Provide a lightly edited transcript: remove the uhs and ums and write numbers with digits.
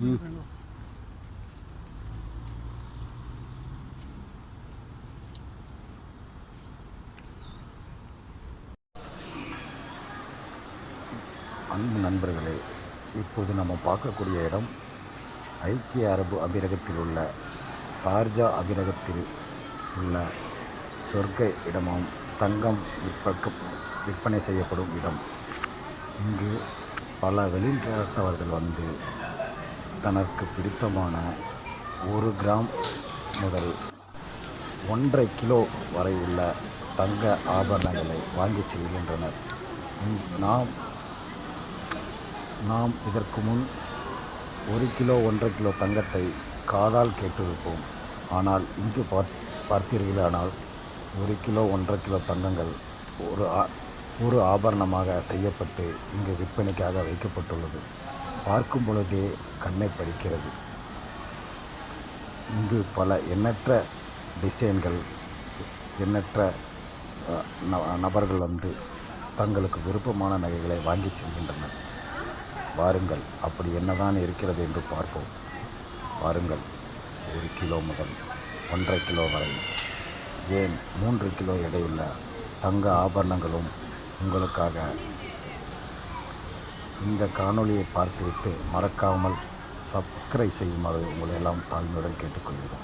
ம். அன்பு நண்பர்களே, இப்போது நம்ம பார்க்கக்கூடிய இடம் ஐக்கிய அரபு அமீரகத்தில் உள்ள ஷார்ஜா அமீரகத்தில் உள்ள சொர்க்க இடமாம் தங்கம் விற்பனை செய்யப்படும் இடம். இங்கு பல வெளிநாட்டவர்கள் வந்து தனக்கு பிடித்தமான 1 கிராம் முதல் 1.5 கிலோ வரை உள்ள தங்க ஆபரணங்களை வாங்கிச் செல்கின்றனர். நாம் இதற்கு முன் 1 கிலோ 1.5 கிலோ தங்கத்தை காதால் கேட்டிருப்போம். ஆனால் இங்கு பார்த்தீர்களானால் 1 கிலோ 1.5 கிலோ தங்கங்கள் ஒரு ஆபரணமாக செய்யப்பட்டு இங்கு விற்பனைக்காக வைக்கப்பட்டுள்ளது. பார்க்கும் பொழுதே கண்ணை பறிக்கிறது. இங்கு பல எண்ணற்ற டிசைன்கள், எண்ணற்ற நபர்கள் வந்து தங்களுக்கு விருப்பமான நகைகளை வாங்கி செல்கின்றனர். வாருங்கள், அப்படி என்னதான் இருக்கிறது என்று பார்ப்போம். வாருங்கள், 1 கிலோ முதல் 1.5 கிலோ வரை, ஏன் 3 கிலோ எடையுள்ள தங்க ஆபரணங்களும் உங்களுக்காக. இந்த காணொளியை பார்த்துவிட்டு மறக்காமல் சப்ஸ்கிரைப் செய்யுமாறு உங்களை எல்லாம் தாழ்மையுடன் கேட்டுக்கொள்கிறோம்.